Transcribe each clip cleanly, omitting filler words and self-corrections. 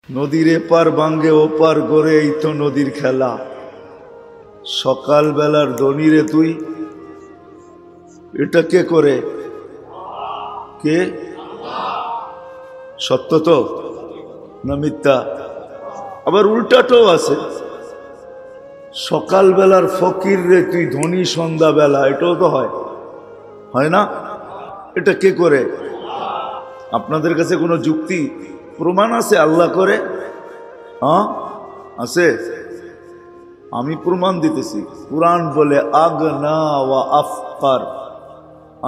নদীর এপার ভাঙ্গে ওপার গড়ে, এই তো নদীর খেলা। সকাল বেলার ধনীরে তুই, এটা কে করে? কে? সত্য তো না মিথ্যা? আবার উল্টাটাও আছে, সকাল বেলার ফকির রে তুই ধনী সন্ধ্যা বেলা, এটাও তো হয়, হয় না? এটা কে করে? আপনাদের কাছে কোনো যুক্তি প্রমাণ আছে আল্লাহ করে? হ্যাঁ আছে, আমি প্রমাণ দিতেছি। কুরআন বলে আগনা ওয়া আফকার,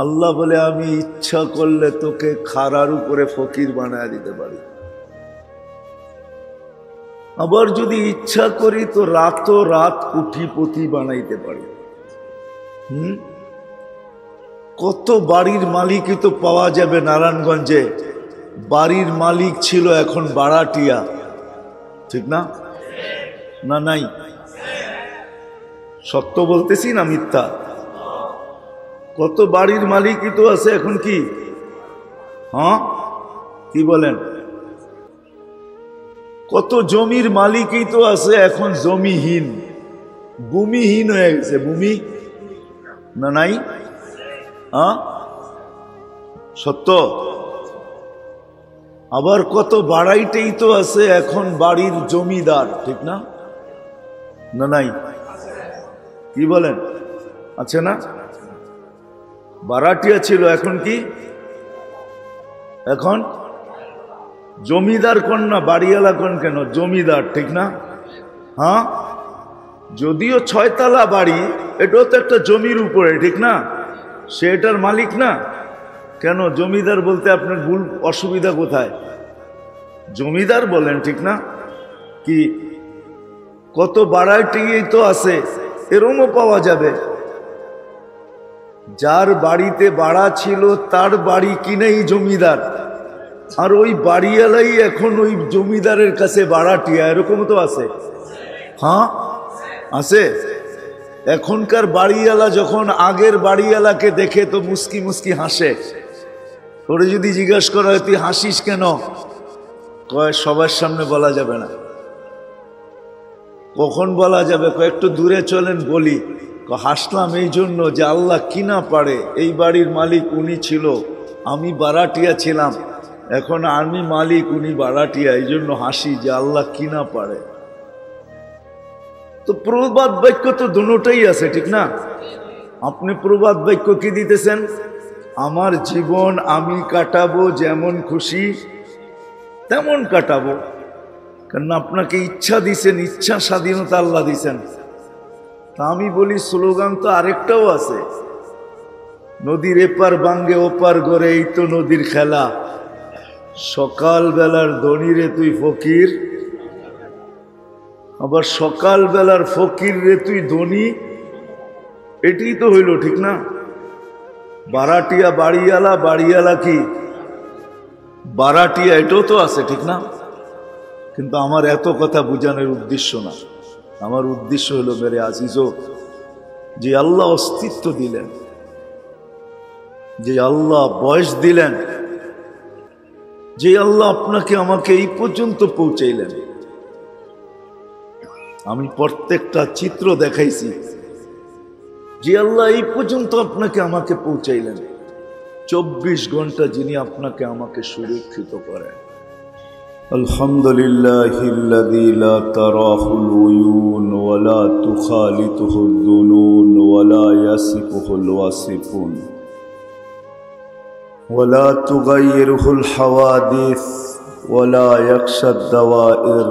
আল্লাহ বলে আমি ইচ্ছা করলে তোকে খাড়ার উপরে ফকির বানায় দিতে পারি, আবার যদি ইচ্ছা করি তো রাত কোটিপতি বানাইতে পারি। কত বাড়ির মালিকই তো পাওয়া যাবে নারায়ণগঞ্জে, বাড়ির মালিক ছিল এখন বাড়াটিয়া, ঠিক না? না নাই? সত্য বলতেছি না মিথ্যা? কত বাড়ির মালিকই তো আছে এখন কি? হ্যাঁ কি বলেন? কত জমির মালিকই তো আছে এখন জমিহীন, ভূমিহীন হয়ে গেছে। ভূমি না নাই? হ্যাঁ সত্য। আবার কত বাড়াইতেই তো আছে এখন বাড়ির জমিদার, ঠিক না? না নাই? কি বলেন? আছে না? বারাটিয়া ছিল, এখন কি? এখন জমিদার কোন না বাড়িওয়ালা কোন? কেন জমিদার, ঠিক না? হ্যাঁ যদিও 6 তলা বাড়ি, এটাও তো একটা জমির উপরে, ঠিক না? সে এটার মালিক না। কেন জমিদার বলতে আপনার ভুল, অসুবিধা কোথায়? জমিদার বলেন, ঠিক না? কি কত বাড়াইতেই তো আছে, এরমও পাওয়া যাবে যার বাড়িতে বাড়া ছিল তার বাড়ি কিনেই জমিদার, আর ওই বাড়িওয়ালাই এখন ওই জমিদারের কাছে বাড়াটিয়া, এরকম তো আছে। হ্যাঁ আছে। এখনকার বাড়িওয়ালা যখন আগের বাড়িওয়ালাকে দেখে তো মুস্কি মুস্কি হাসে। তোরে যদি জিজ্ঞাসা করা হয় তুই হাসিস কেন, কয় সবার সামনে বলা যাবে না। কখন বলা যাবে? একটু দূরে চলেন বলি। হাসলাম এই জন্য যে আল্লাহ কিনা পারে, এই বাড়ির মালিক উনি ছিল, আমি বাড়াটিয়া ছিলাম, এখন আমি মালিক, উনি বাড়াটিয়া, এই জন্য হাসি যে আল্লাহ কিনা পারে। তো প্রবাদ বাক্য তো দুটোটাই আছে, ঠিক না? আপনি প্রবাদ বাক্য কি দিতেছেন? আমার জীবন আমি কাটাবো যেমন খুশি তেমন কাটাবো, কারণ আপনাকে ইচ্ছা দিছেন, ইচ্ছা স্বাধীনতা আল্লাহ দিছেন। তা আমি বলি স্লোগান তো আরেকটাও আছে, নদীর এপার ভাঙ্গে ওপার গড়ে, এই তো নদীর খেলা। সকাল বেলার ধনীরে তুই ফকির, আবার সকাল বেলার ফকির রে তুই ধনী, এটাই তো হইল, ঠিক না? বারাটিয়া বাড়িওয়ালা, বাড়িওয়ালা কি বারাটিয়া, এটাও তো আছে, ঠিক না? কিন্তু আমার এত কথা বুঝানোর উদ্দেশ্য না। আমার উদ্দেশ্য হলো মেরে আজিজো, যে আল্লাহ অস্তিত্ব দিলেন, যে আল্লাহ বয়স দিলেন, যে আল্লাহ আপনাকে আমাকে এই পর্যন্ত পৌঁছাইলেন। আমি প্রত্যেকটা চিত্র দেখাইছি, যে আল্লাহ এই পর্যন্ত আপনাকে আমাকে পৌঁছাইলেন। 24 ঘন্টা যিনি আপনাকে আমাকে সুরক্ষিত করেন। আলহামদুলিল্লাহিল্লাযী লা তারাহুল উয়ুন ওয়া লা তুখালিতুহুদ দুনুন ওয়া লা ইয়াসিফুহুল ওয়াসিফুন ওয়া লা তুগায়্যিরুহুল হাওয়াদিস ওয়া লা ইয়াখশাদ দাওয়াইর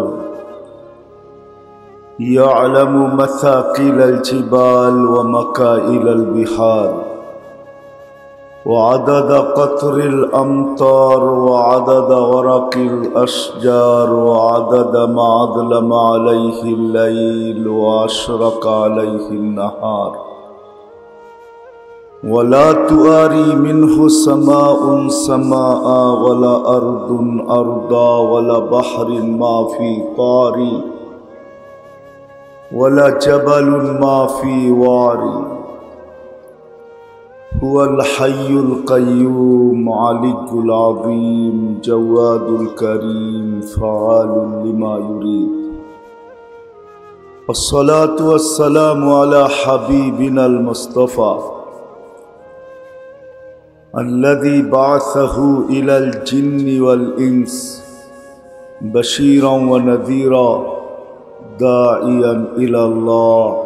ইয়ালামু মাসাকিলাল জিবাল ওয়া মাকাইলাল বিহার وعدد قطر الأمطار وعدد ورق الأشجار وعدد ما أظلم عليه الليل وأشرق عليه النهار ولا تواري منه سماء سماء ولا أرض أرضا ولا بحر ما في طاري ولا جبل ما في واري हुवल हय्युल क़य्यूम मालिकुल अज़ीम जवादुल करीम फ़ाअलुल लिमा युरीद अस्सलातु वस्सलामु अला हबीबिनल मुस्तफ़ा अल्लज़ी बअसहु इलल जिन्नि वल इंस बशीरन व नज़ीरा दाइयन इलल्लाह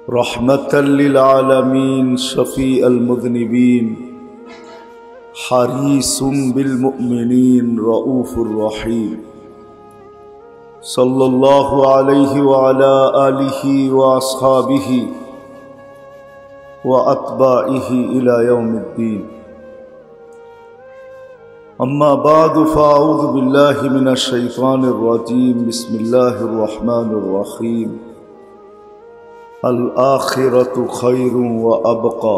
रहमतल लिल आलमीन शफ़ीअल मुज़निबीन हरीसुम बिल मुमिनीन रऊफ़ुर रहीम सल्लल्लाहु अलैहि व अला आलिहि व अस्हाबिहि व अत्बाइहि इला यौमिद्दीन। अम्मा बादु फ़अऊज़ु बिल्लाहि मिनश शैतानिर रजीम बिस्मिल्लाहिर रहमानिर रहीम अल आखिरतु खैरुन व अबक़ा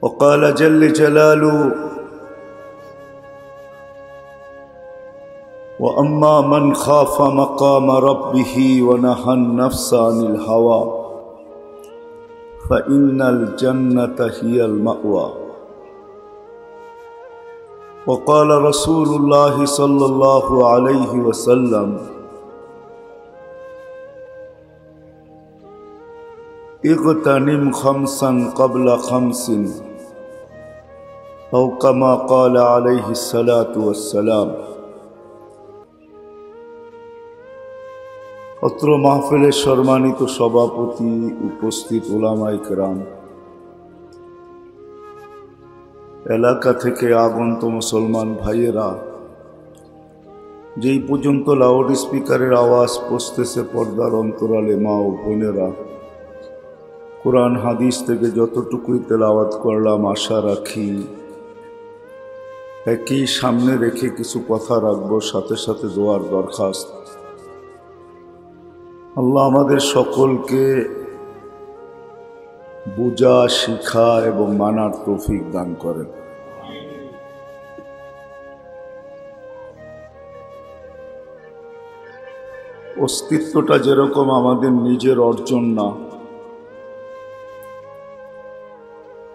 व क़ाल जल्ल जलालुहु व अम्मा मन खाफ़ मक़ाम रब्बिही व नहन नफ्स अनिल हवा फ़इन्नल जन्नत हियल मअवा व क़ाल रसूलुल्लाहि सल्लल्लाहु अलैहि वसल्लम इग़्तनिम खम्सन क़ब्ल खम्सिन औ कमा क़ाल अलैहिस्सलातु वस्सलाम। अत्र महफिलेर सम्मानित सभापति उपस्थित उलामाए केराम एलाका थेके आगন্ত मुसलमान भाइयेरा जेई पर्यन्त लाउड स्पीकारेर आवाज पौঁছতেছে पर्दार अंतराले मा ओ बोनेरा कुरान हादिस থেকে যতটুকুই তেলাওয়াত করলাম আশা রাখি একই সামনে রেখে কিছু কথা রাখবো সাথে সাথে দোয়ার দরখাস্ত। আল্লাহ আমাদের সকলকে বোঝা শিক্ষা এবং মানার তৌফিক দান করেন। অস্তিত্বটা যেরকম আমাদের নিজের অর্জন না,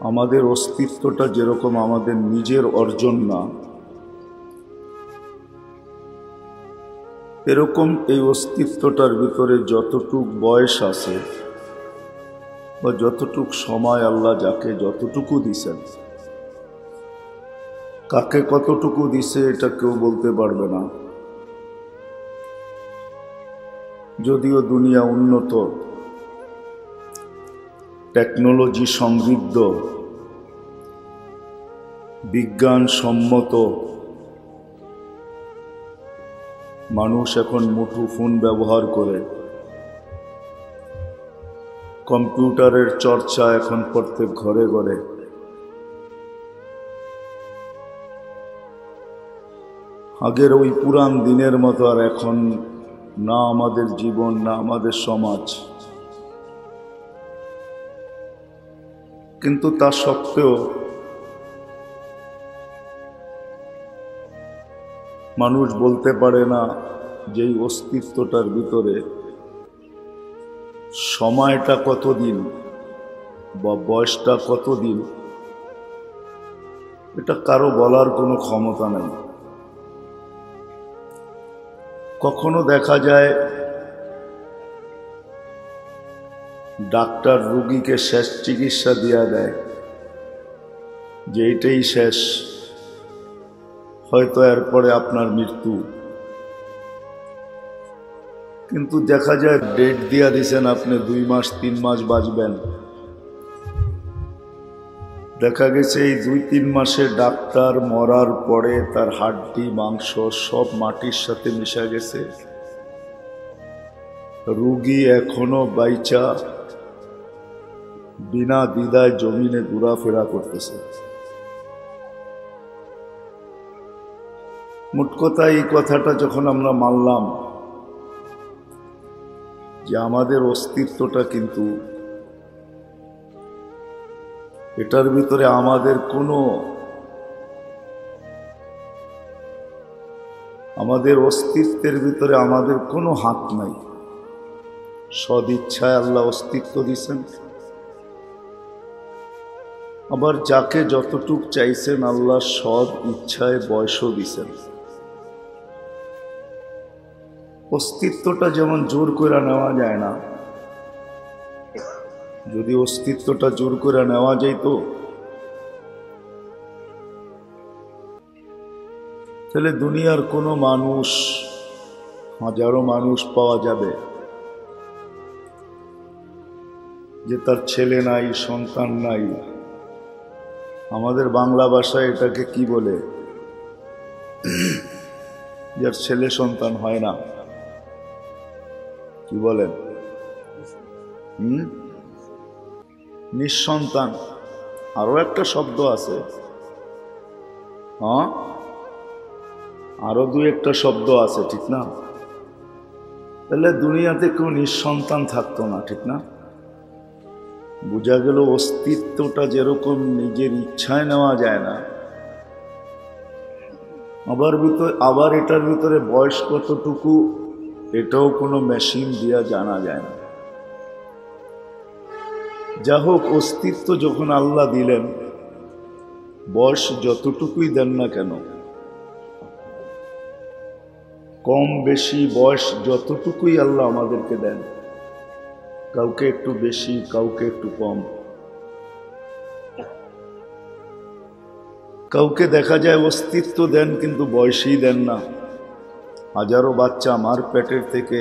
আমাদের অস্তিত্বটা যেরকম আমাদের নিজের অর্জন না, এরকম এই অস্তিত্বটার ভিতরে যতটুক বয়স আছে বা যতটুক সময় আল্লাহ যাকে যতটুকু দিছেন, কাকে কতটুকু দিছে এটা কেউ বলতে পারবে না। যদিও দুনিয়া উন্নত, টেকনোলজি সমৃদ্ধ, বিজ্ঞান সম্মত, মানুষ এখন মুঠোফোন ব্যবহার করে, কম্পিউটারের চর্চা এখন প্রত্যেক ঘরে ঘরে। আগের ওই পুরান দিনের মতো আর এখন না আমাদের জীবন না আমাদের সমাজ। কিন্তু তা সত্ত্বেও মানুষ বলতে পারে না যে এই অস্তিত্বটার ভিতরে সময়টা কতদিন বা বয়সটা কতদিন, এটা কারো বলার কোনো ক্ষমতা নাই। কখনো দেখা যায় ডাক্তার রোগীকে শেষ চিকিৎসা দিয়া দেয় যে এটাই শেষ, হয়তো এরপরে আপনার মৃত্যু। কিন্তু দেখা যায় ডেট দিয়া দিছেন আপনি 2 মাস 3 মাস বাঁচবেন। দেখা গেছে এই 2-3 মাসে ডাক্তার মরার পরে তার হাড্ডি মাংস সব মাটির সাথে মিশে গেছে, রোগী এখনো বাইচা বিনা দ্বিধায় জমিনে ঘোরাফেরা করতেছে। মোট কথা এই কথাটা যখন আমরা মানলাম যে আমাদের অস্তিত্বটা কিন্তু এটার ভিতরে আমাদের অস্তিত্বের ভিতরে আমাদের কোনো হাত নাই, সদিচ্ছায় আল্লাহ অস্তিত্ব দিছেন, আবার যাকে যতটুক চাইছেন আল্লাহ সদ ইচ্ছায় বয়সও দিছেন। অস্তিত্বটা যেমন জোর করে নেওয়া যায় না, যদি অস্তিত্বটা জোর করে নেওয়া যাইত তাহলে দুনিয়ার কোনো মানুষ, হাজারো মানুষ পাওয়া যাবে যে তার ছেলে নাই, সন্তান নাই। আমাদের বাংলা ভাষায় এটাকে কি বলে, যার ছেলে সন্তান হয় না, কি বলেন? নিঃসন্তান। আরো একটা শব্দ আছে, হ্যাঁ, আরো দুই একটা শব্দ আছে, ঠিক না? তাহলে দুনিয়াতে কেউ নিঃসন্তান থাকতো না, ঠিক না? বোঝা গেল অস্তিত্বটা যেরকম নিজের ইচ্ছায় নেওয়া যায় না, আবার এটার ভিতরে বয়স কতটুকু এটাও কোনো মেশিন দিয়া জানা যায় না। যা হোক, অস্তিত্ব যখন আল্লাহ দিলেন, বয়স যতটুকুই দেন না কেন, কম বেশি বয়স যতটুকুই আল্লাহ আমাদেরকে দেন, কাউকে একটু বেশি, কাউকে একটু কম, কাউকে দেখা যায় অস্তিত্ব দেন কিন্তু বয়সই দেন না। হাজারো বাচ্চা মার পেটের থেকে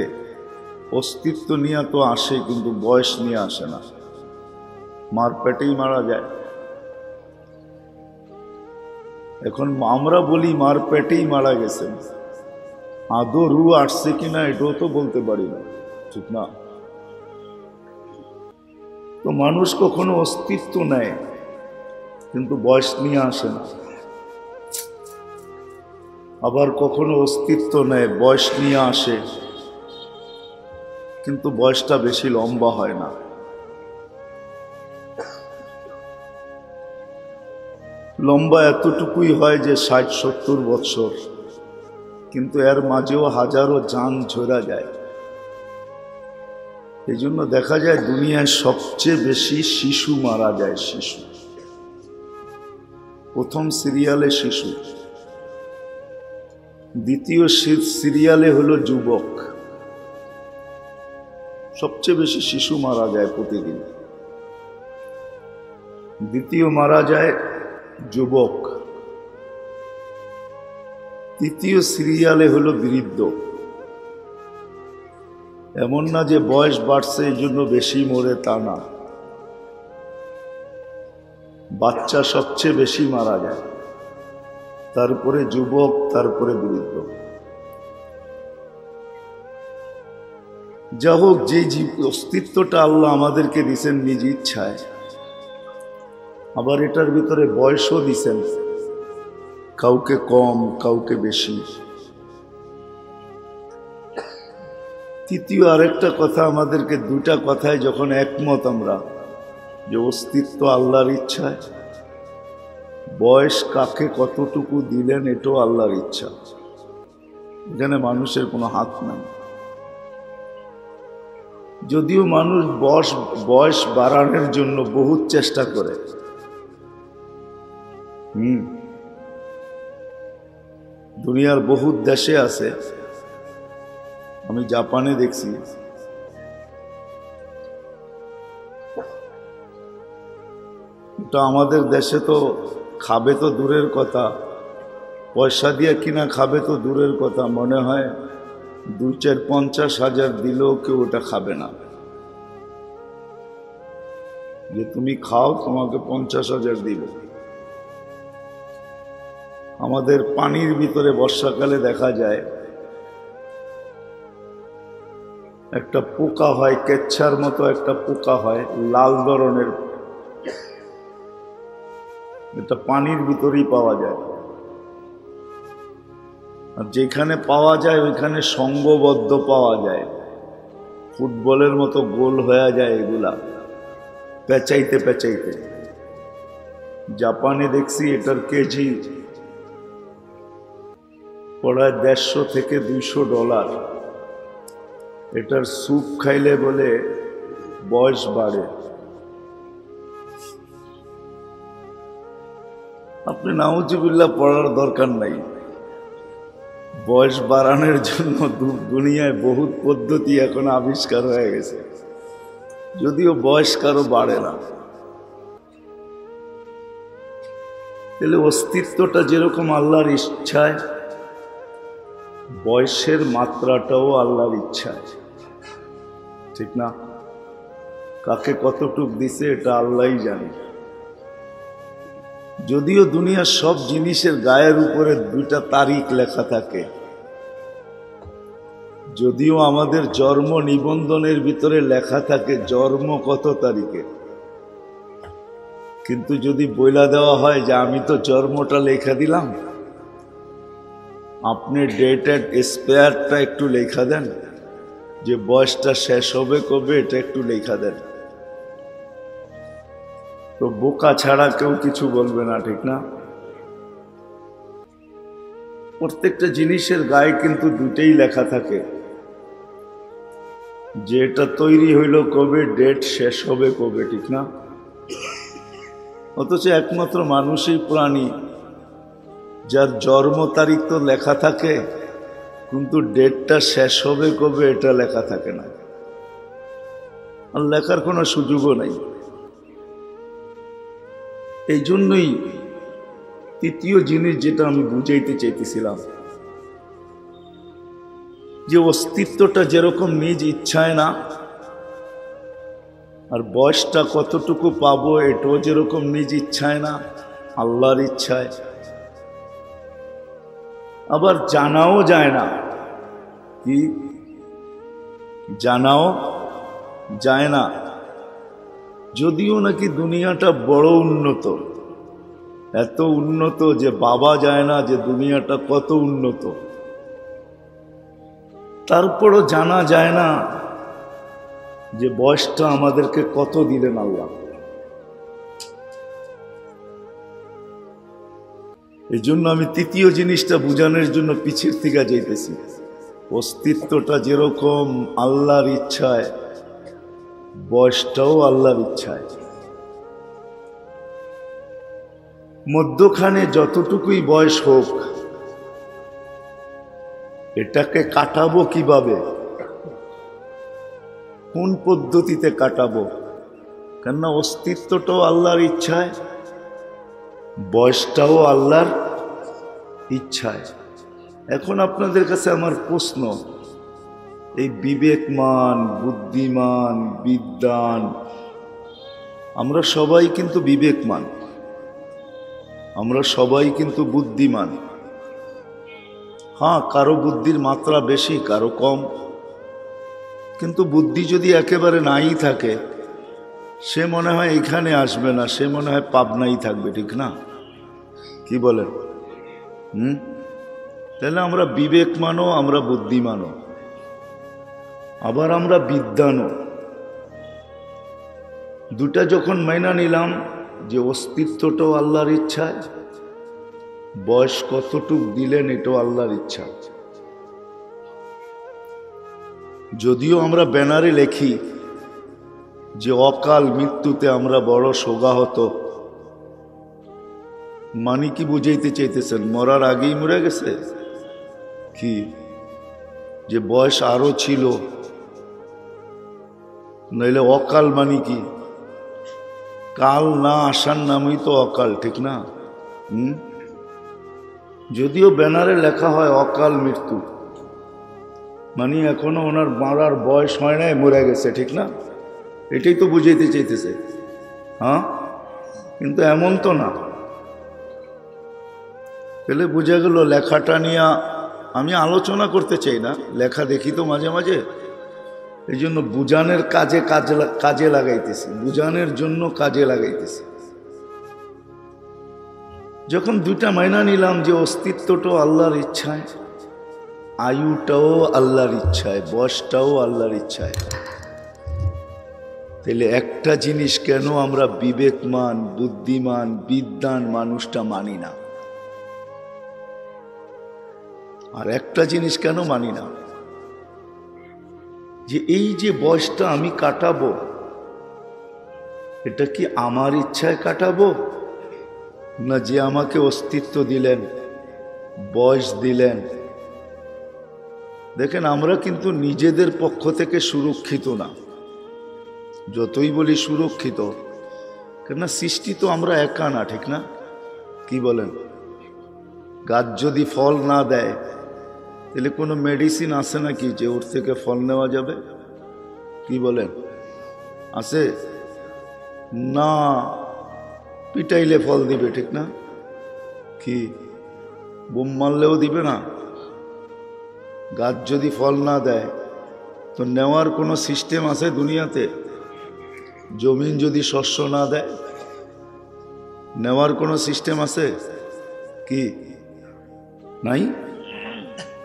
অস্তিত্ব নিয়ে তো আসে কিন্তু বয়স নিয়ে আসে না, মার পেটেই মারা যায়। এখন আমরা বলি মার পেটেই মারা গেছেন, আদৌ রু আসছে কিনা এটাও তো বলতে পারি না, ঠিক না? তো মানুষ কখনো অস্তিত্ব নেয় কিন্তু বয়স নিয়ে আসে না, আবার কখনো অস্তিত্ব নেয় বয়স নিয়ে আসে কিন্তু বয়সটা বেশি লম্বা হয় না। লম্বা এতটুকুই হয় যে 60-70 বছর, কিন্তু এর মাঝেও হাজারো জান ঝরা যায়। এই জন্য দেখা যায় দুনিয়ায় সবচেয়ে বেশি শিশু মারা যায়। শিশু প্রথম সিরিয়ালে শিশু, দ্বিতীয় সিরিয়ালে হলো যুবক। সবচেয়ে বেশি শিশু মারা যায় প্রতিদিন, দ্বিতীয় মারা যায় যুবক, তৃতীয় সিরিয়ালে হলো বৃদ্ধ। এমন না যে বয়স বাড়ছে এই জন্য বেশি মরে, তা না, বাচ্চা সবচেয়ে বেশি মারা যায়, তারপরে যুবক, তারপরে বৃদ্ধ। যা হোক, যে অস্তিত্বটা আল্লাহ আমাদেরকে দিছেন নিজ ইচ্ছায়, আবার এটার ভিতরে বয়সও দিছেন, কাউকে কম, কাউকে বেশি। তৃতীয় আরেকটা কথা, আমাদেরকে দুটা কথায় যখন একমত আমরা যে অস্তিত্ব আল্লাহর ইচ্ছায়, বয়স কাকে কতটুকু দিলেন এটাও আল্লাহর ইচ্ছা, এখানে মানুষের কোনো হাত নাই। যদিও মানুষ বয়স বাড়ানোর জন্য বহুত চেষ্টা করে, দুনিয়ার বহুত দেশে আছে, আমি জাপানে দেখছি, তো আমাদের দেশে তো খাবে তো দূরের কথা, পয়সা দিয়ে কিনা খাবে তো দূরের কথা, মনে হয় 2-4-50 হাজার দিলেও কেউ ওটা খাবে না। যে তুমি খাও, তোমাকে 50,000 দিব। আমাদের পানির ভিতরে বর্ষাকালে দেখা যায় একটা পোকা হয়, কেচ্ছার মতো একটা পোকা হয়, লাল ধরনের, এটা পানির ভিতরেই পাওয়া যায়। আর যেখানে পাওয়া যায় ওইখানে সংঘবদ্ধ পাওয়া যায়, ফুটবলের মতো গোল হয়ে যায় এগুলা, পেঁচাইতে পেঁচাইতে। জাপানে দেখছি এটার কেজি প্রায় $150 থেকে $200। এটার স্যুপ খাইলে বলে বয়স বাড়ে। আপনি নাউজুবিল্লাহ পড়ার দরকার নাই। বয়স বাড়ানোর জন্য দুনিয়ায় বহুত পদ্ধতি এখন আবিষ্কার হয়ে গেছে, যদিও বয়স কারো বাড়ে না। তাহলে অস্তিত্বটা যেরকম আল্লাহর ইচ্ছায়, বয়সের মাত্রাটাও আল্লাহর ইচ্ছায়, ঠিক না? কাকে কতটুক দিছে এটা আল্লাহই জানে। যদিও দুনিয়ার সব জিনিসের গায়ের উপরে 2টা তারিখ লেখা থাকে, যদিও আমাদের জন্ম নিবন্ধনের ভিতরে লেখা থাকে জন্ম কত তারিখে, কিন্তু যদি বইলা দেওয়া হয় যে আমি তো জন্মটা লেখা দিলাম, আপনি ডেট অ্যান্ড এক্সপায়ারটা একটু লেখা দেন, যে বয়সটা শেষ হবে কবে এটা একটু লেখা দেন, তো বোকা ছাড়া কেউ কিছু বলবে না, ঠিক না? প্রত্যেকটা জিনিসের গায়ে কিন্তু 2টাই লেখা থাকে, যে এটা তৈরি হইল কবে, ডেট শেষ হবে কবে, ঠিক না? অথচ একমাত্র মানুষই প্রাণী যার জন্ম তারিখ তো লেখা থাকে, কিন্তু ডেটটা শেষ হবে কবে এটা লেখা থাকে না, আর লেখার কোনো সুযোগও নাই। এই জন্যই তৃতীয় জিনিস যেটা আমি বুঝাইতে চাইতেছিলাম, যে অস্তিত্বটা যেরকম নিজ ইচ্ছায় না, আর বয়সটা কতটুকু পাবো এটাও যেরকম নিজ ইচ্ছায় না, আল্লাহর ইচ্ছায়। আবার জানাও যায় না, কি জানাও যায় না, যদিও নাকি দুনিয়াটা বড় উন্নত, এত উন্নত যে বাবা যায় না যে দুনিয়াটা কত উন্নত, তারপরও জানা যায় না যে বয়সটা আমাদেরকে কত দিলেন আল্লাহ। এই জন্য আমি তৃতীয় জিনিসটা বুঝানোর জন্য পিছের থেকে যাইতেছি। অস্তিত্বটা যেরকম আল্লাহর ইচ্ছায়, বয়সটাও আল্লাহর ইচ্ছায়। মধ্যখানে যতটুকুই বয়স হোক, এটাকে কাটাবো কিভাবে, কোন পদ্ধতিতে কাটাবো? কেননা অস্তিত্বটাও আল্লাহর ইচ্ছায়, বয়সটাও আল্লাহর ইচ্ছায়। এখন আপনাদের কাছে আমার প্রশ্ন, এই বিবেকমান, বুদ্ধিমান, বিদ্বান, আমরা সবাই কিন্তু বিবেকমান, আমরা সবাই কিন্তু বুদ্ধিমান। হ্যাঁ, কারো বুদ্ধির মাত্রা বেশি, কারো কম, কিন্তু বুদ্ধি যদি একেবারে নাই থাকে, সে মনে হয় এখানে আসবে না, সে মনে হয় পাবনাই থাকবে, ঠিক না? কি বলেন? তাহলে আমরা বিবেকমানও, আমরা বুদ্ধিমানও, আবার আমরা বিদ্বানও। 2টা যখন মাইনা নিলাম যে অস্তিত্বটাও আল্লাহর ইচ্ছায়, বয়স কতটুক দিলেন এটাও আল্লাহর ইচ্ছা। যদিও আমরা ব্যানারে লেখি যে অকাল মৃত্যুতে আমরা বড় শোকাহত, মানে কি বুঝাইতে চাইতেছেন? মরার আগেই মরে গেছে কি? যে বয়স আরো ছিল? নইলে অকাল মানে কি? কাল না আসার নামই তো অকাল, ঠিক না? যদিও ব্যানারে লেখা হয় অকাল মৃত্যু, মানে এখনো ওনার মারার বয়স হয় নাই, মরে গেছে, ঠিক না? এটাই তো বুঝাইতে চাইতেছে। হ্যাঁ, কিন্তু এমন তো না। তাহলে বোঝা গেল লেখাটা নিয়ে আমি আলোচনা করতে চাই না, লেখা দেখি তো মাঝে মাঝে, এই জন্য বুঝানোর কাজে লাগাইতেছি, বুঝানোর জন্য কাজে লাগাইতেছি। যখন 2টা মাইনা নিলাম যে অস্তিত্বটাও আল্লাহর ইচ্ছায়, আয়ুটাও আল্লাহর ইচ্ছায়, বয়সটাও আল্লাহর ইচ্ছায়, তাহলে একটা জিনিস কেন আমরা বিবেকমান, বুদ্ধিমান, বিদ্বান মানুষটা মানি না? আর একটা জিনিস কেন মানি না? যে এই যে বয়সটা আমি কাটাবো, এটা কি আমার ইচ্ছায় কাটাবো, না যে আমাকে অস্তিত্ব দিলেন, বয়স দিলেন? দেখেন, আমরা কিন্তু নিজেদের পক্ষ থেকে সুরক্ষিত না, যতই বলি সুরক্ষিত, কেননা সৃষ্টি তো আমরা একা না, ঠিক না? কি বলেন? গাছ যদি ফল না দেয় তাহলে কোনো মেডিসিন আছে নাকি যে ওর থেকে ফল নেওয়া যাবে? কি বলেন, আছে? না, পিটাইলে ফল দিবে, ঠিক না? কি বোম মারলেও দিবে না? গাছ যদি ফল না দেয় তো নেওয়ার কোনো সিস্টেম আছে দুনিয়াতে? জমিন যদি শস্য না দেয়, নেওয়ার কোনো সিস্টেম আছে কি? নাই।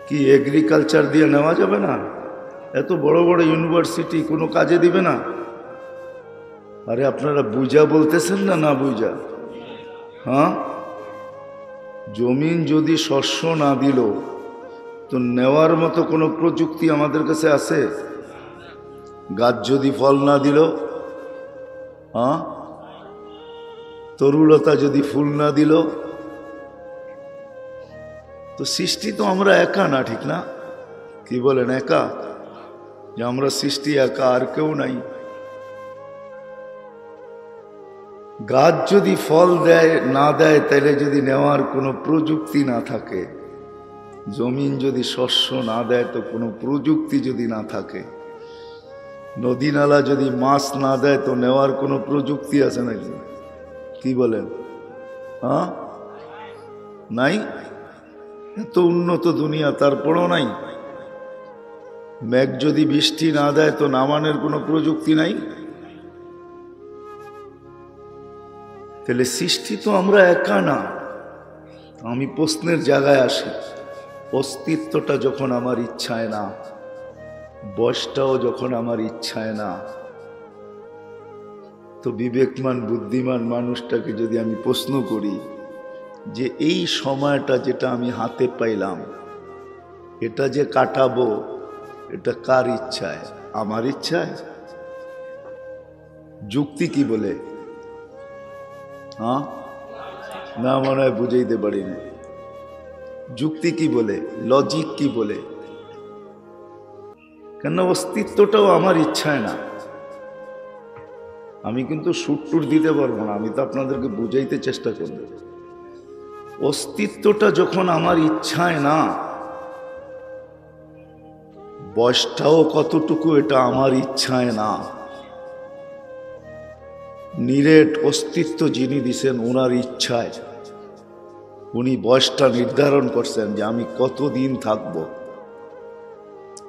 কি এগ্রিকালচার দিয়ে নেওয়া যাবে না? এত বড় বড় ইউনিভার্সিটি কোনো কাজে দিবে না? আরে আপনারা বুঝা বলতেছেন না, না বুঝা? হ্যাঁ, জমিন যদি শস্য না দিল তো নেওয়ার মতো কোনো প্রযুক্তি আমাদের কাছে আছে? গাছ যদি ফল না দিল, হ্যাঁ, তরুলতা যদি ফুল না দিল, তো সৃষ্টি তো আমরা একা না, ঠিক না? কি বলেন, একা? যে আমরা সৃষ্টি একা, আর কেউ নাই। গাছ যদি ফল দেয় না দেয় তাহলে যদি নেওয়ার কোনো প্রযুক্তি না থাকে, জমিন যদি শস্য না দেয় তো কোনো প্রযুক্তি যদি না থাকে, নদী নালা যদি মাছ না দেয় তো নেওয়ার কোনো প্রযুক্তি আছে নাকি? কি বলেন? হ্যাঁ, নাই। এত উন্নত দুনিয়া, তারপরও নাই। মেঘ যদি বৃষ্টি না দেয় তো নামানোর কোনো প্রযুক্তি নাই। তাহলে সৃষ্টি তো আমরা একা না। আমি প্রশ্নের জায়গায় আসি, অস্তিত্বটা যখন আমার ইচ্ছায় না, বয়সটাও যখন আমার ইচ্ছায় না, তো বিবেকমান বুদ্ধিমান মানুষটাকে যদি আমি প্রশ্ন করি যে এই সময়টা যেটা আমি হাতে পাইলাম, এটা যে কাটাবো, এটা কার ইচ্ছায়? আমার ইচ্ছায়? যুক্তি কি বলে? হ্যাঁ, না, মনে হয় বুঝাইতে পারিনি। যুক্তি কি বলে? লজিক কি বলে? কেন অস্তিত্বটাও আমার ইচ্ছায় না। আমি কিন্তু সুট্টুর দিতে পারবো না, আমি তো আপনাদেরকে বুঝাইতে চেষ্টা করব। অস্তিত্বটা যখন আমার ইচ্ছায় না, বয়সটাও কতটুকু এটা আমার ইচ্ছায় না। নিরেট অস্তিত্ব যিনি দিছেন ওনার ইচ্ছায়, উনি বয়সটা নির্ধারণ করছেন যে আমি কতদিন থাকব,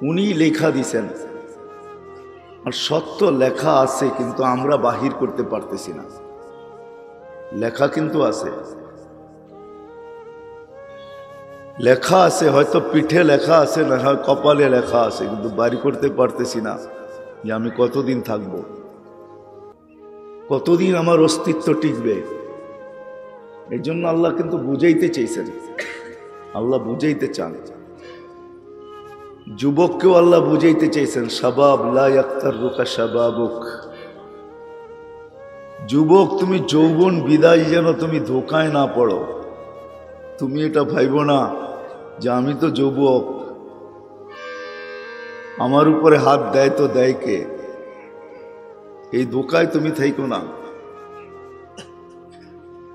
উনি লেখা দিছেন। আর সত্য লেখা আছে, কিন্তু আমরা বাহির করতে পারতেছি না। লেখা কিন্তু আছে, লেখা আছে, হয়তো পিঠে লেখা আছে, না হয় কপালে লেখা আছে, কিন্তু বাড়ি করতে পারতেছি না যে আমি কতদিন থাকব, কতদিন আমার অস্তিত্ব টিকবে। এই জন্য আল্লাহ কিন্তু বুঝাইতে চেয়েছেন, আল্লাহ বুঝাইতে চান। যুবককেও আল্লাহ বুঝাইতে চেয়েছেন, শাবাব লা ইয়াক্তাররুকা শাবাবুক। যুবক, তুমি যৌবন বিদায় যেন তুমি ধোকায় না পড়ো। তুমি এটা ভাইবো না যে আমি তো যুবক, আমার উপরে হাত দেয় তো দেয় কে, এই ধোকায় তুমি থাইকো না।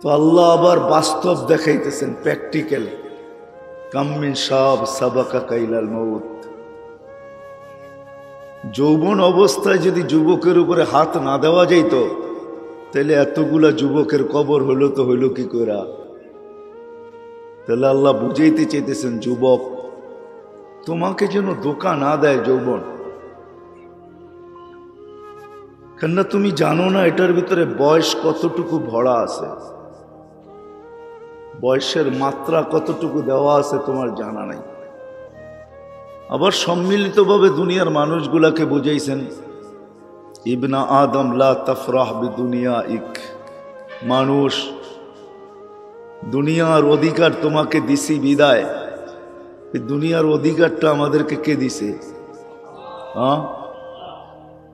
তো আল্লাহ আবার বাস্তব দেখাইতেছেন, প্র্যাকটিক্যাল। কাম মিন শাব সাবাকা কাইলাল মউত। যৌবন অবস্থায় যদি যুবকের উপরে হাত না দেওয়া যাইত, তাহলে এতগুলা যুবকের কবর হইলো তো হইল কি কইরা? তাহলে আল্লাহ বুঝাইতে চাইতেছেন, যুবক, তোমাকে যেন ধোঁকা না দেয় যৌবন। কেননা তুমি জানো না এটার ভিতরে বয়স কতটুকু ভরা আছে, বয়সের মাত্রা কতটুকু দেওয়া আছে তোমার জানা নাই। আবার সম্মিলিতভাবে দুনিয়ার মানুষগুলাকে বুঝাইছেন, ইবনা আদম লা তাফরাহ বিদুনিয়াইক। মানুষ, দুনিয়ার অধিকার তোমাকে দিছি বিদায়। এই দুনিয়ার অধিকারটা আমাদেরকে কে দিছে? হ্যাঁ,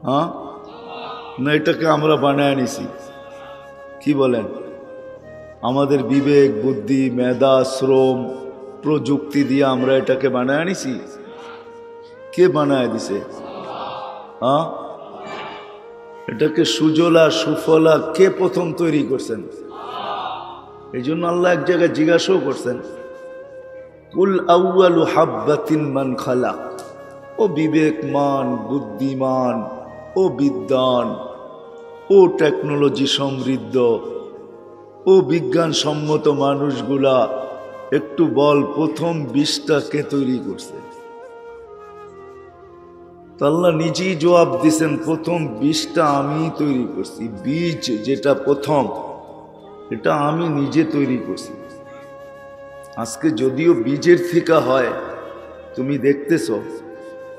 হ্যাঁ, না এটাকে আমরা বানায় নিছি? কি বলেন? আমাদের বিবেক, বুদ্ধি, মেধা, শ্রম, প্রযুক্তি দিয়ে আমরা এটাকে বানায় নিছি? কে বানায় দিছে? হ্যাঁ, এটাকে সুজলা সুফলা কে প্রথম তৈরি করছেন? এই জন্য আল্লাহ এক জায়গায় জিজ্ঞাসাও করছেন, কুল আউয়ালু হাব্বাতিন মান খালাক। ও বিবেকমান, বুদ্ধিমান, ও বিদ্বান, ও টেকনোলজি সমৃদ্ধ, ও বিজ্ঞানসম্মত মানুষগুলা, একটু বল প্রথম বীজটা কে তৈরি করছে? আল্লাহ নিজেই জবাব দিছেন, প্রথম বীজটা আমি তৈরি করছি। বীজ যেটা প্রথম, এটা আমি নিজে তৈরি করছি। আজকে যদিও বীজের থেকে হয় তুমি দেখতেছ,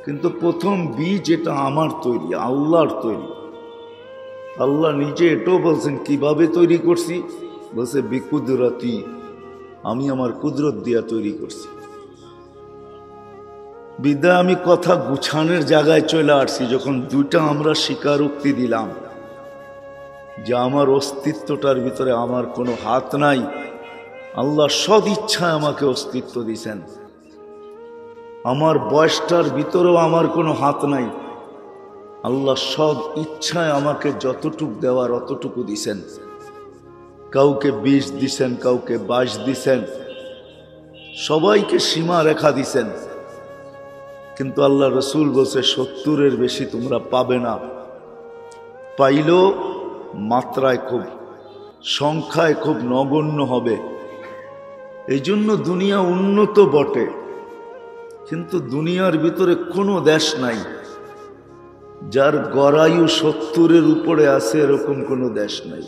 কিন্তু প্রথম বীজ এটা আমার তৈরি, আল্লাহর তৈরি। আল্লাহ নিজে এটাও বলছেন কিভাবে তৈরি করছি, বলছে বিকুদরতি, আমি আমার কুদরত দিয়া তৈরি করছি। বিদ্যা আমি কথা গুছানোর জায়গায় চলে আসছি, যখন দুইটা আমরা স্বীকারোক্তি দিলাম যে আমার অস্তিত্বটার ভিতরে আমার কোনো হাত নাই, আল্লাহ সদ ইচ্ছায় আমাকে অস্তিত্ব দিছেন। আমার বয়সটার ভিতরেও আমার কোনো হাত নাই, আল্লাহ সব ইচ্ছায় আমাকে যতটুক দেওয়ার অতটুকু দিছেন। কাউকে 20 দিছেন, কাউকে 22 দিছেন, সবাইকে সীমা রেখা দিছেন। কিন্তু আল্লাহ রসুল বলছে 70-এর বেশি তোমরা পাবে না। পাইলেও মাত্রায় খুব, সংখ্যায় খুব নগণ্য হবে। এই জন্য দুনিয়া উন্নত বটে, কিন্তু দুনিয়ার ভিতরে কোনো দেশ নাই যার গড়ায়ু 70-এর উপরে আছে, এরকম কোনো দেশ নাই।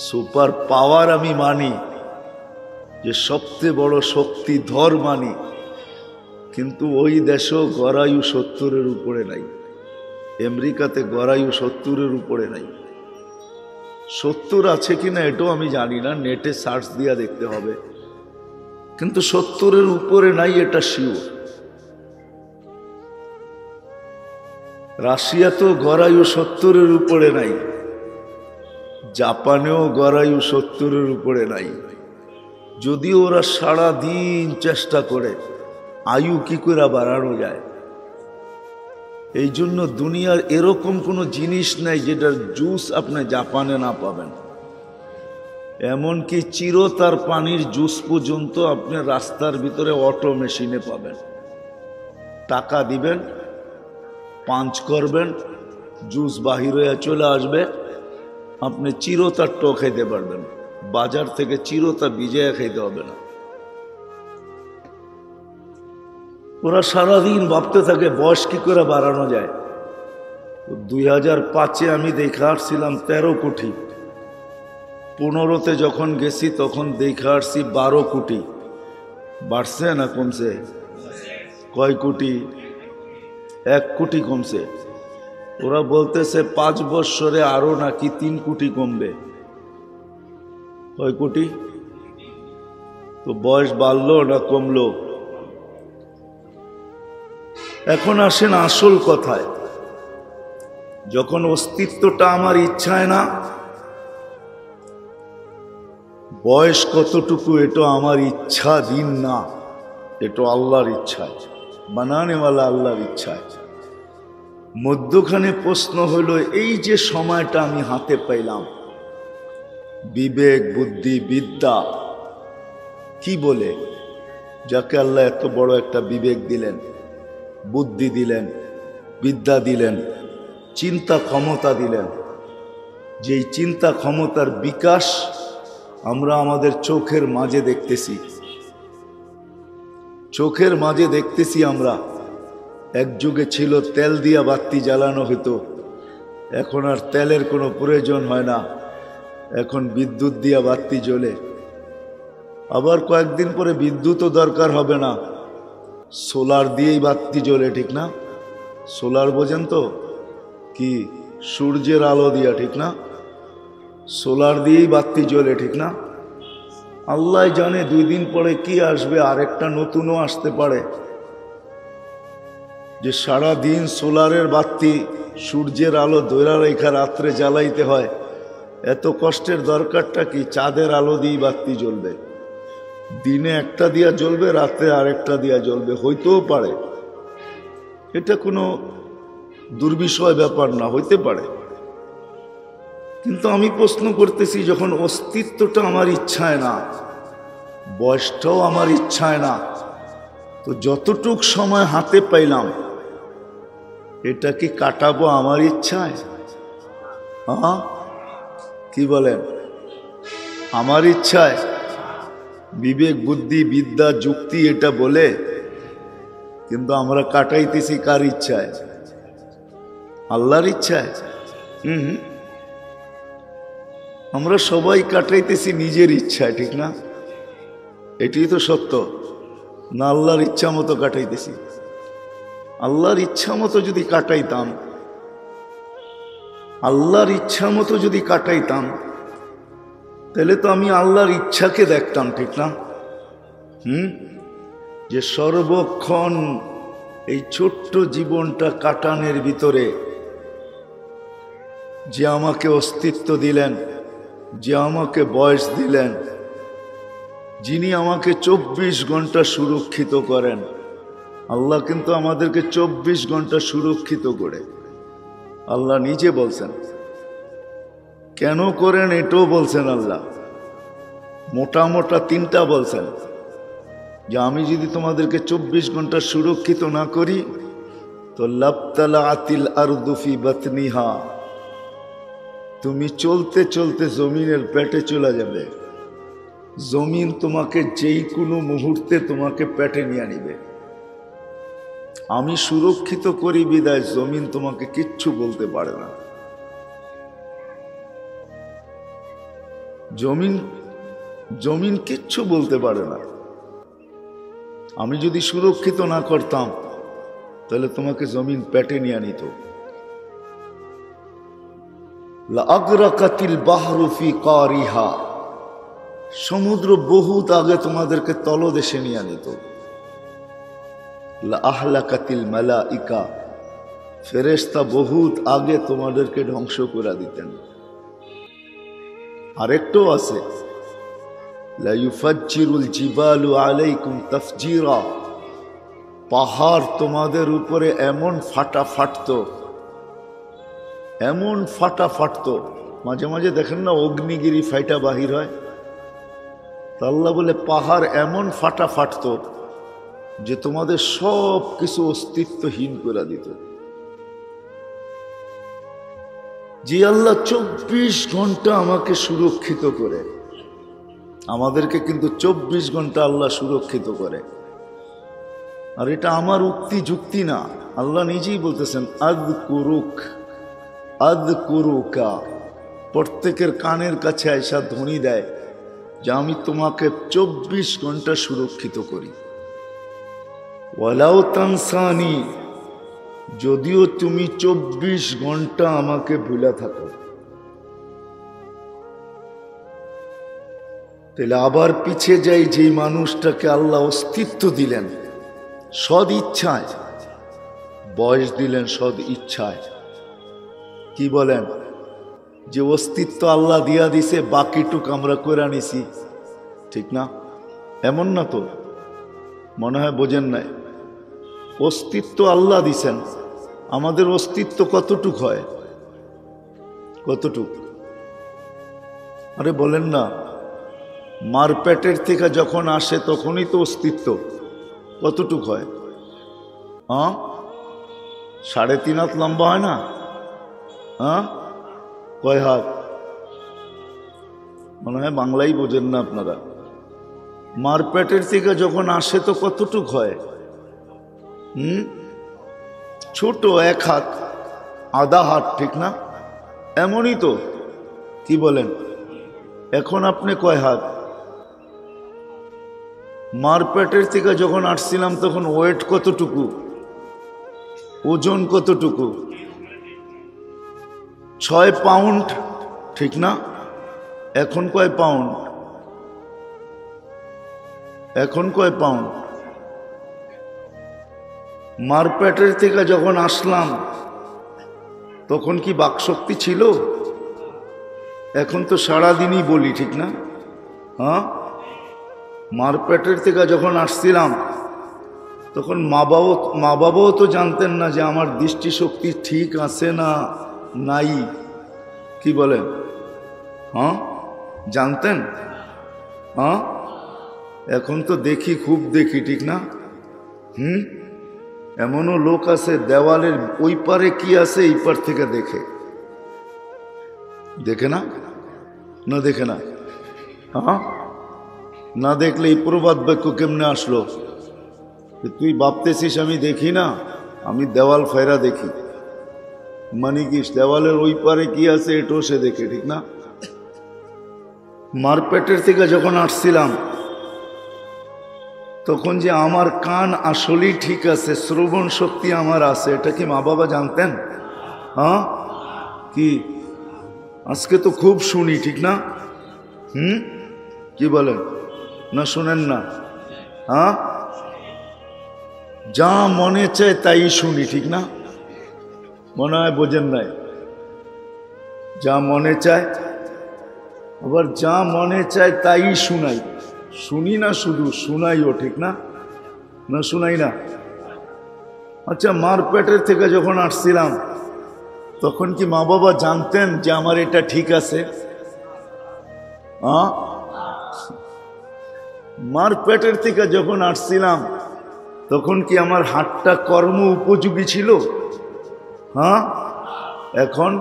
সুপার পাওয়ার আমি মানি, যে সবচেয়ে বড় শক্তিধর মানি, কিন্তু ওই দেশেও গড়ায়ু 70-এর উপরে নাই। আমেরিকাতে গড়ায়ু 70-এর উপরে নাই। 70 আছে কিনা এটাও আমি জানি না, নেটে সার্চ দিয়া দেখতে হবে, কিন্তু 70-এর উপরে নাই এটা শিওর। রাশিয়াতেও গড়ায়ু 70-এর উপরে নাই, জাপানেও গড়ায়ু 70-এর উপরে নাই। যদিও ওরা সারা দিন চেষ্টা করে আয়ু কি করে বাড়ানো যায়। এই জন্য দুনিয়ার এরকম কোনো জিনিস নাই যেটার জুস আপনি জাপানে না পাবেন। এমনকি চিরতার পানির জুস পর্যন্ত আপনি রাস্তার ভিতরে অটো মেশিনে পাবেন। টাকা দিবেন, পাঞ্চ করবেন, জুস বাহির হয়ে চলে আসবে, আপনি চিরতার টো খাইতে পারবেন। বাজার থেকে চিরতা ভিজাইয়া খাইতে হবে না। ওরা সারাদিন ভাবতে থাকে বয়স কি করে বাড়ানো যায়। 2005-এ আমি দেখে আসছিলাম 13 কোটি, 15-তে যখন গেছি তখন দেখে আসছি 12 কোটি। বাড়ছে না কমছে? কয় কোটি? 1 কোটি কমছে। ওরা বলতেছে 5 বছরে আরো নাকি 3 কোটি কমবে। কয় কোটি? তো বয়স বাড়লো না কমলো? এখন আসেন আসল কথায়। যখন অস্তিত্বটা আমার ইচ্ছায় না, বয়স কতটুকু এটা আমার ইচ্ছাধীন না, এটা আল্লাহর ইচ্ছায়, বানানেওয়ালা আল্লাহর ইচ্ছায়। মধ্যখানে প্রশ্ন হলো, এই যে সময়টা আমি হাতে পাইলাম, বিবেক, বুদ্ধি, বিদ্যা কি বলে, যাকে আল্লাহ এত বড় একটা বিবেক দিলেন, বুদ্ধি দিলেন, বিদ্যা দিলেন, চিন্তা ক্ষমতা দিলেন, যেই চিন্তা ক্ষমতার বিকাশ আমরা আমাদের চোখের মাঝে দেখতেছি। চোখের মাঝে দেখতেছি আমরা। এক যুগে ছিল তেল দিয়া বাতি জ্বালানো হতো, এখন আর তেলের কোনো প্রয়োজন হয় না, এখন বিদ্যুৎ দিয়া বাতি জ্বলে। আবার কয়েকদিন পরে বিদ্যুৎও দরকার হবে না, সোলার দিয়েই বাতি জ্বলে, ঠিক না? সোলার বোঝেন তো কি? সূর্যের আলো দিয়া, ঠিক না? সোলার দিয়েই বাতি জ্বলে, ঠিক না? আল্লাহ জানে 2 দিন পরে কি আসবে, আরেকটা নতুনও আসতে পারে। যে সারা দিন সোলারের বাতি সূর্যের আলো দৈরা রেখা রাত্রে জ্বালাইতে হয়, এত কষ্টের দরকারটা কি? চাঁদের আলো দিয়ে বাতি জ্বলবে, দিনে একটা দিয়া জ্বলবে, রাতে আরেকটা দিয়া জ্বলবে, হইতেও পারে, এটা কোনো দুর্বিষয় ব্যাপার না, হইতে পারে। কিন্তু আমি প্রশ্ন করতেছি, যখন অস্তিত্বটা আমার ইচ্ছায় না, বয়সটাও আমার ইচ্ছায় না, তো যতটুক সময় হাতে পাইলাম এটা কি কাটাবো আমার ইচ্ছায়? হ্যাঁ, কি বলেন? আমার ইচ্ছায়? বিবেক বুদ্ধি বিদ্যা যুক্তি এটা বলে, কিন্তু আমরা কাটাইতেছি কার ইচ্ছায়? আল্লাহর ইচ্ছায়। আমরা সবাই কাটাইতেছি নিজের ইচ্ছায়, ঠিক না? এটাই তো সত্য না? আল্লাহর ইচ্ছা মতো কাটাইতেছি। আল্লাহর ইচ্ছা মতো যদি কাটাইতাম, আল্লাহর ইচ্ছা মতো যদি কাটাইতাম, তাহলে তো আমি আল্লাহর ইচ্ছাকে দেখতাম, ঠিক না? যে সর্বক্ষণ এই ছোট্ট জীবনটা কাটানোর ভিতরে যে আমাকে অস্তিত্ব দিলেন, যে আমাকে বয়স দিলেন, যিনি আমাকে 24 ঘন্টা সুরক্ষিত করেন, আল্লাহ কিন্তু আমাদেরকে 24 ঘন্টা সুরক্ষিত করে। আল্লাহ নিজে বলছেন, কেন করেন এটাও বলছেন আল্লাহ। মোটা মোটা 3টা বলছেন, যে আমি যদি তোমাদেরকে 24 ঘন্টা সুরক্ষিত না করি তো লাবতালাআতিল আরদু ফি বাতনিহা, তুমি চলতে চলতে জমিনের পেটে চলে যাবে। জমিন তোমাকে যেই কোনো মুহূর্তে তোমাকে পেটে নিয়ে নিবে। আমি সুরক্ষিত করি বিদায় জমিন তোমাকে কিচ্ছু বলতে পারে না। জমিন কিচ্ছু বলতে পারে না। আমি যদি সুরক্ষিত না করতাম তাহলে তোমাকে জমিন পেটে নিয়ে নিত। লাআগরাকাতিল বাহরু ফি কারিহা, সমুদ্র বহুত আগে তোমাদেরকে তলদেশে নিয়ে নিত। লাআহলাকাতিল মালাইকা, ফেরেশতা বহুত আগে তোমাদেরকে ধ্বংস করে দিতেন। আরেকটু আছে, লা ইউফাজ্জিরুল জিবালু আলাইকুম তাফজিরা, পাহাড় তোমাদের উপরে এমন ফাটা ফাটতো, এমন ফাটা ফাটতো। মাঝে মাঝে দেখেন না অগ্নিগিরি ফাইটা বাহির হয়, তা আল্লাহ বলে পাহাড় এমন ফাটা ফাটতো যে তোমাদের সব কিছু অস্তিত্বহীন করে দিত। যে আল্লাহ 24 ঘন্টা আমাকে সুরক্ষিত করে, আমাদেরকে কিন্তু 24 ঘন্টা আল্লাহ সুরক্ষিত করে। আর এটা আমার উক্তি যুক্তি না, আল্লাহ নিজেই বলতেছেন আযকুরুক আযকুরুকা। প্রত্যেকের কানের কাছে আয়সা ধ্বনি দেয় যে আমি তোমাকে 24 ঘন্টা সুরক্ষিত করি। ওয়ালাউ তানসানি, যদিও তুমি 24 ঘন্টা আমাকে ভুলে থাকো। তাহলে আবার পিছিয়ে যাই, যে মানুষটাকে আল্লাহ অস্তিত্ব দিলেন সদ ইচ্ছায়, বয়স দিলেন সদ ইচ্ছায়, কি বলেন? যে অস্তিত্ব আল্লাহ দিয়া দিছে, বাকিটুক আমরা করে নিছি, ঠিক না? এমন না তো? মনে হয় বোঝেন নাই। অস্তিত্ব আল্লাহ দিছেন, আমাদের অস্তিত্ব কতটুক হয়? কতটুক? আরে বলেন না, মার পেটের থেকে যখন আসে তখনই তো অস্তিত্ব। কতটুক হয়? 3.5 হাত লম্বা হয় না? কয় হাত? মনে হয় বাংলাই বোঝেন না আপনারা। মার পেটের থেকে যখন আসে তো কতটুক হয়? ছোট 1 হাত, আধা হাত, ঠিক না? এমনই তো, কি বলেন? এখন আপনি কয় হাত? মার পেটের থেকে যখন আসছিলাম তখন ওয়েট কতটুকু, ওজন কতটুকু? 6 পাউন্ড, ঠিক না? এখন কয় পাউন্ড? এখন কয় পাউন্ড? মারপেটের থেকে যখন আসলাম তখন কি বাকশক্তি ছিল? এখন তো সারাদিনই বলি, ঠিক না? হ্যাঁ, মারপেটের থেকে যখন আসছিলাম তখন মা বাবাও তো জানতেন না যে আমার দৃষ্টিশক্তি ঠিক আছে না নাই। কি বলেন? হ্যাঁ, জানতেন? হ্যাঁ, এখন তো দেখি, খুব দেখি, ঠিক না? এমনও লোক আছে দেওয়ালের ওই পারে কি আছে এই পার থেকে দেখে। দেখে না? না দেখে না? হ্যাঁ, না দেখলে এই প্রবাদ বাক্য কেমনে আসলো? তুই ভাবতেছিস আমি দেখি না, আমি দেওয়াল ফায়রা দেখি। মানে কি দেওয়ালের ওই পারে কি আছে এটাও সে দেখে, ঠিক না? মারপেটের থেকে যখন আসছিলাম তখন যে আমার কান আসলেই ঠিক আছে, শ্রবণ শক্তি আমার আছে, এটা কি মা বাবা জানতেন? হ্যাঁ, কি আজকে তো খুব শুনি, ঠিক না? কি বলেন? না শুনেন না? হ্যাঁ, যা মনে চায় তাই শুনি, ঠিক না? মনে হয় বোঝেন নাই? যা মনে চায়, আবার যা মনে চায় তাই শুনাই। শুনি না, শুধু শুনাইও, ঠিক না? না শুনাই না? আচ্ছা, মারপেটের থেকে যখন আসছিলাম তখন কি মা বাবা জানতেন যে আমার এটা ঠিক আছে? মারপেটের থেকে যখন আসছিলাম তখন কি আমার হাতটা কর্ম উপযোগী ছিল? হ্যাঁ, এখন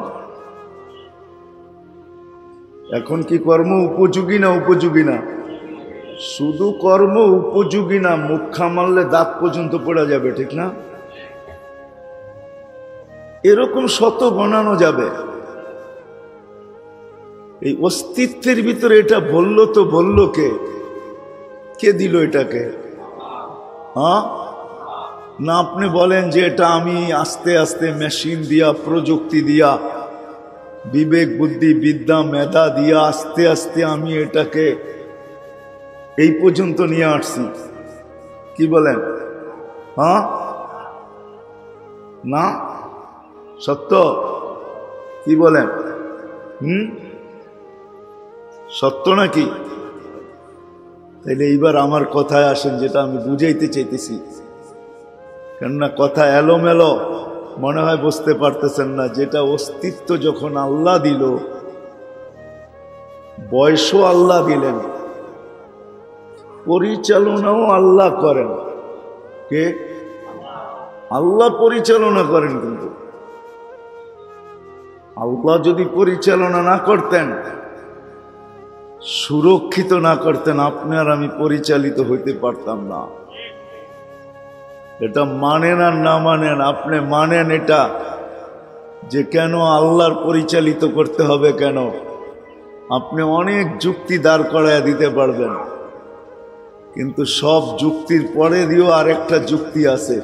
এখন কি কর্ম উপযোগী না উপযোগী না? শুধু কর্ম উপযোগী না, মুখা মারলে দাঁত পর্যন্ত পড়া যাবে, ঠিক না? এরকম শত বানানো যাবে। এই অস্তিত্বের ভিতরে এটা বললো তো বললো কে? কে দিল এটাকে? হ্যাঁ, না আপনি বলেন যে এটা আমি আস্তে আস্তে মেশিন দিয়া, প্রযুক্তি দিয়া, বিবেক বুদ্ধি বিদ্যা মেধা দিয়া আস্তে আস্তে আমি এটাকে এই পর্যন্ত নিয়ে আসছি। কি বলেন? হ্যাঁ না সত্য? কি বলেন? সত্য নাকি? তাইলে এইবার আমার কথায় আসেন, যেটা আমি বুঝাইতে চাইতেছি। কেননা কথা এলোমেলো মনে হয় বুঝতে পারতেছেন না। যেটা অস্তিত্ব যখন আল্লাহ দিল, বয়সও আল্লাহ দিলেন, পরিচালনাও আল্লাহ করেন। কে? আল্লাহ পরিচালনা করেন। কিন্তু আল্লাহ যদি পরিচালনা না করতেন, সুরক্ষিত না করতেন, আপনি আর আমি পরিচালিত হইতে পারতাম না। এটা মানেন আর না মানেন, আপনি মানেন এটা যে কেন আল্লাহর পরিচালিত করতে হবে, কেন আপনি অনেক যুক্তি দাঁড় করাইয়া দিতে পারবেন, কিন্তু সব যুক্তির পরে দিয়েও আরেকটা যুক্তি আছে।